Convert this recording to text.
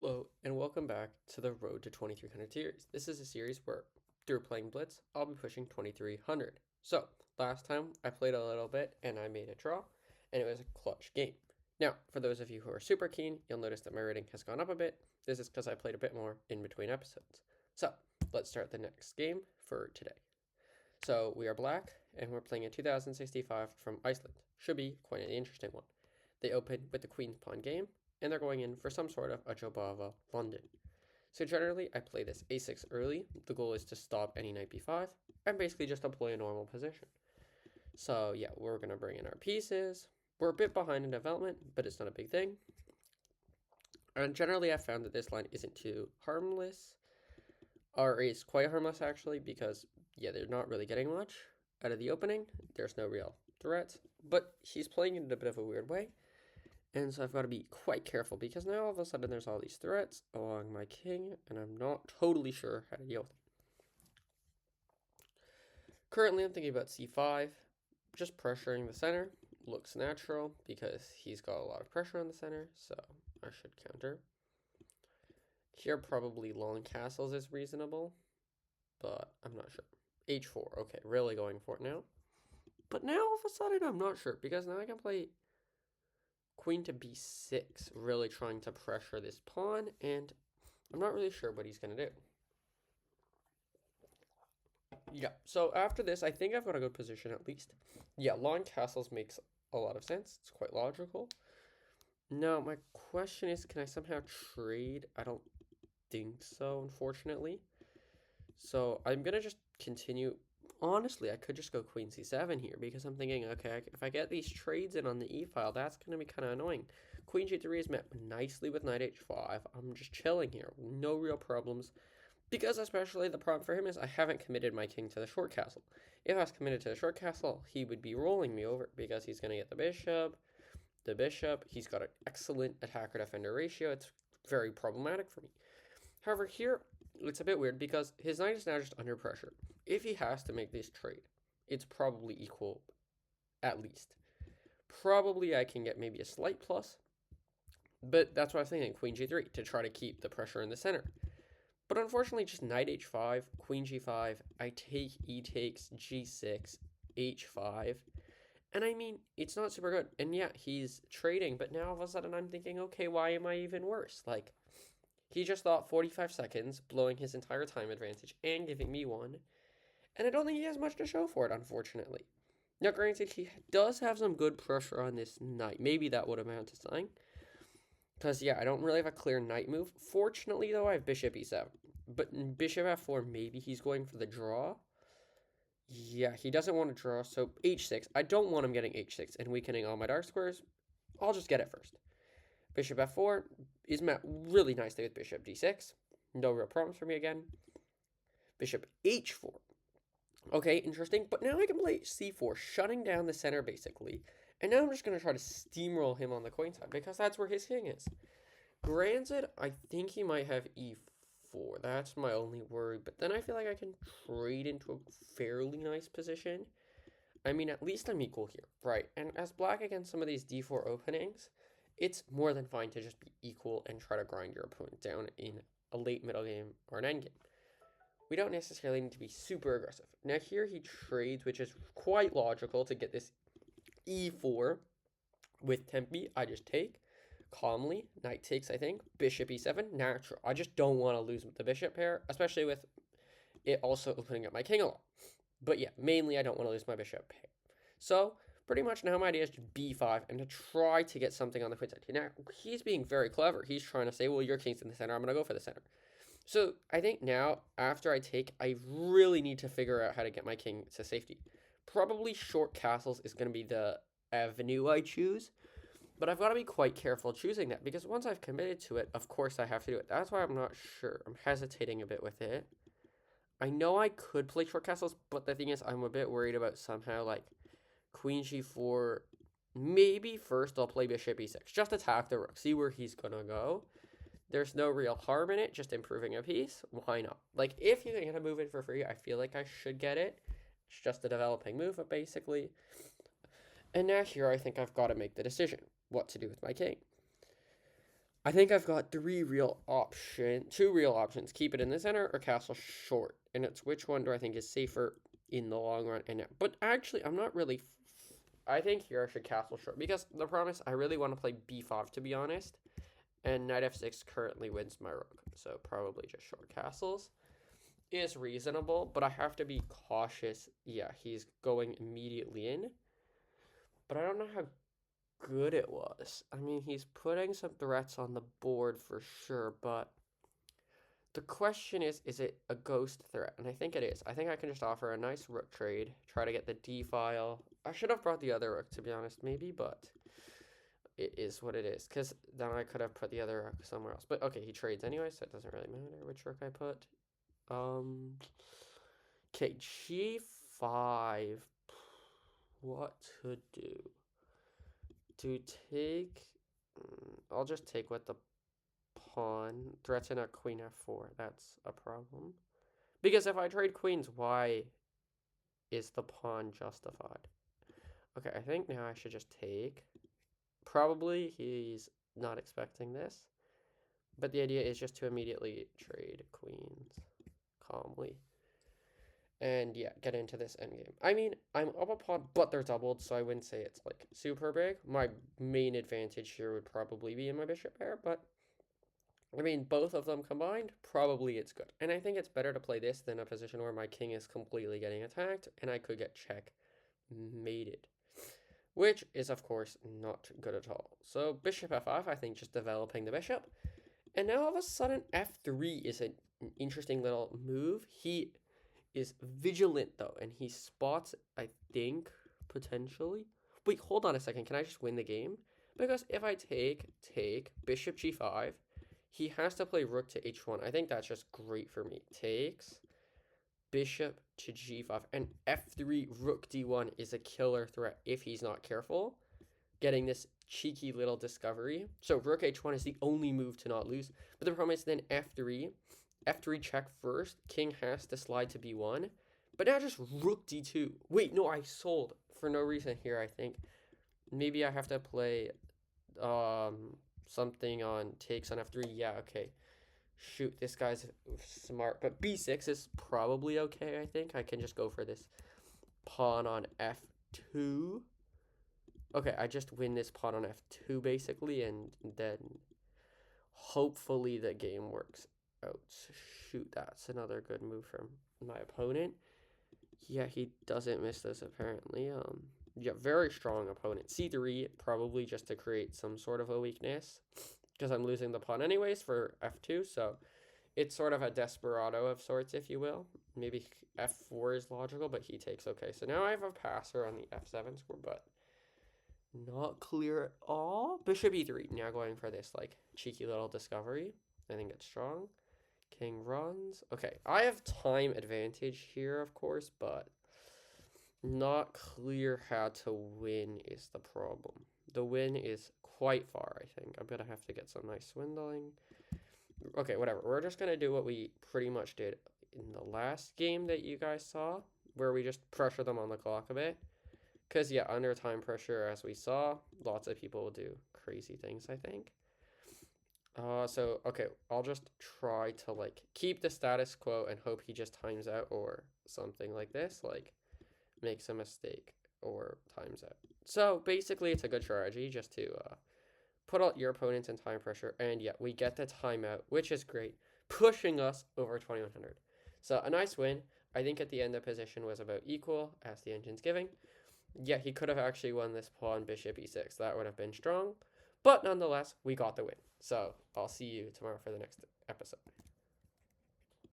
Hello, and welcome back to the Road to 2300 series. This is a series where, through playing Blitz, I'll be pushing 2300. So, last time I played a little bit and I made a draw, and it was a clutch game. Now, for those of you who are super keen, you'll notice that my rating has gone up a bit. This is because I played a bit more in between episodes. So, let's start the next game for today. So, we are black, and we're playing a 2065 from Iceland. Should be quite an interesting one. They open with the Queen's Pawn game, and they're going in for some sort of a Jobava London. So generally, I play this a6 early. The goal is to stop any knight b5, and basically just deploy a normal position. So yeah, we're going to bring in our pieces. We're a bit behind in development, but it's not a big thing. And generally, I've found that this line isn't too harmless, or is quite harmless actually, because yeah, they're not really getting much out of the opening. There's no real threats, but he's playing it in a bit of a weird way. And so I've got to be quite careful because now all of a sudden there's all these threats along my king, and I'm not totally sure how to deal with it. Currently, I'm thinking about c5. Just pressuring the center looks natural because he's got a lot of pressure on the center, so I should counter. Here, probably long castles is reasonable, but I'm not sure. h4, okay, really going for it now. But now all of a sudden I'm not sure because now I can play queen to b6, really trying to pressure this pawn, and I'm not really sure what he's going to do. Yeah, so after this, I think I've got a good position at least. Yeah, long castles makes a lot of sense. It's quite logical. Now, my question is, can I somehow trade? I don't think so, unfortunately. So I'm going to just continue. Honestly, I could just go queen c7 here because I'm thinking, okay, if I get these trades in on the e-file, that's going to be kind of annoying. Queen g3 is met nicely with knight h5. I'm just chilling here. No real problems. Because especially the problem for him is I haven't committed my king to the short castle. If I was committed to the short castle, he would be rolling me over because he's going to get the bishop. He's got an excellent attacker-defender ratio. It's very problematic for me. However, here, it's a bit weird because his knight is now just under pressure. If he has to make this trade, it's probably equal, at least. Probably I can get maybe a slight plus, but that's what I was thinking, queen g3, to try to keep the pressure in the center. But unfortunately, just knight h5, queen g5, I take e takes, g6, h5. And I mean, it's not super good. And yeah, he's trading, but now all of a sudden I'm thinking, okay, why am I even worse? Like, he just thought 45 seconds, blowing his entire time advantage and giving me one. And I don't think he has much to show for it, unfortunately. Now, granted, he does have some good pressure on this knight. Maybe that would amount to something. Because, yeah, I don't really have a clear knight move. Fortunately, though, I have bishop e7. But bishop f4, maybe he's going for the draw. Yeah, he doesn't want to draw, so h6. I don't want him getting h6 and weakening all my dark squares. I'll just get it first. Bishop f4 is met really nicely with bishop d6. No real problems for me again. Bishop h4. Okay, interesting. But now I can play c4, shutting down the center, basically. And now I'm just going to try to steamroll him on the queen side, because that's where his king is. Granted, I think he might have e4. That's my only worry. But then I feel like I can trade into a fairly nice position. I mean, at least I'm equal here, right? And as black against some of these d4 openings, it's more than fine to just be equal and try to grind your opponent down in a late middle game or an end game. We don't necessarily need to be super aggressive. Now here he trades, which is quite logical to get this e4 with Tempe. I just take calmly. Knight takes, I think. Bishop e7, natural. I just don't want to lose with the bishop pair, especially with it also opening up my king a lot. But yeah, mainly I don't want to lose my bishop pair. So pretty much now my idea is to b5 and to try to get something on the queen side. Now he's being very clever. He's trying to say, well, your king's in the center. I'm going to go for the center. So I think now, after I take, I really need to figure out how to get my king to safety. Probably short castles is going to be the avenue I choose. But I've got to be quite careful choosing that, because once I've committed to it, of course I have to do it. That's why I'm not sure. I'm hesitating a bit with it. I know I could play short castles, but the thing is, I'm a bit worried about somehow, like, queen g4. Maybe first I'll play bishop e6. Just attack the rook. See where he's going to go. There's no real harm in it, just improving a piece. Why not? Like, if you can get a move in for free, I feel like I should get it. It's just a developing move, but basically. And now here, I think I've got to make the decision what to do with my king. I think I've got two real options. Keep it in the center or castle short. And it's which one do I think is safer in the long run. But actually, I'm not really... I think here I should castle short. Because the problem is I really want to play b5, to be honest. And knight f6 currently wins my rook. So probably just short castles is reasonable. But I have to be cautious. Yeah, he's going immediately in. But I don't know how good it was. I mean, he's putting some threats on the board for sure, but the question is it a ghost threat? And I think it is. I think I can just offer a nice rook trade, try to get the d file. I should have brought the other rook, to be honest, maybe, but it is what it is, because then I could have put the other rook somewhere else. But okay, he trades anyway, so it doesn't really matter which rook I put. Okay, g5. What to do? To take... I'll just take with the pawn. Threaten a queen f4. That's a problem. Because if I trade queens, why is the pawn justified? Okay, I think now I should just take. Probably he's not expecting this. But the idea is just to immediately trade queens calmly. And yeah, get into this endgame. I mean, I'm up a pawn, but they're doubled, so I wouldn't say it's like super big. My main advantage here would probably be in my bishop pair, but I mean, both of them combined, probably it's good. And I think it's better to play this than a position where my king is completely getting attacked, and I could get checkmated, which is, of course, not good at all. So bishop f5, I think just developing the bishop. And now all of a sudden, f3 is an interesting little move. He is vigilant, though, and he spots, I think, potentially. Wait, hold on a second. Can I just win the game? Because if I take bishop g5, he has to play rook to h1. I think that's just great for me. Takes bishop to g5, and f3 rook d1 is a killer threat if he's not careful. Getting this cheeky little discovery. So rook h1 is the only move to not lose. But the problem is then f3 check first. King has to slide to b1. But now just rook d2. Wait, no, I sold for no reason here, I think. Maybe I have to play something on takes on f3. Yeah, okay. Shoot, this guy's smart. But b6 is probably okay, I think. I can just go for this pawn on f2. Okay, I just win this pawn on f2, basically, and then hopefully the game works out. Shoot, that's another good move from my opponent. Yeah, he doesn't miss this, apparently. Yeah, very strong opponent. c3, probably just to create some sort of a weakness, because I'm losing the pawn anyways for f2, so it's sort of a desperado of sorts, if you will. Maybe f4 is logical, but he takes. Okay, so now I have a passer on the f7 score, but not clear at all. Bishop e3, now going for this, like, cheeky little discovery. I think it's strong. King runs. Okay, I have time advantage here, of course, but not clear how to win is the problem. The win is quite far, I think. I'm going to have to get some nice swindling. Okay, whatever. We're just going to do what we pretty much did in the last game that you guys saw, where we just pressure them on the clock a bit. Because, yeah, under time pressure, as we saw, lots of people will do crazy things, I think. So, okay, I'll just try to, like, keep the status quo and hope he just times out or something like this, like, makes a mistake or times out. So, basically, it's a good strategy just to put out your opponents in time pressure, and, yeah, we get the timeout, which is great, pushing us over 2100. So, a nice win. I think at the end, the position was about equal, as the engine's giving. Yeah, he could have actually won this pawn bishop e6. That would have been strong. But nonetheless, we got the win. So I'll see you tomorrow for the next episode.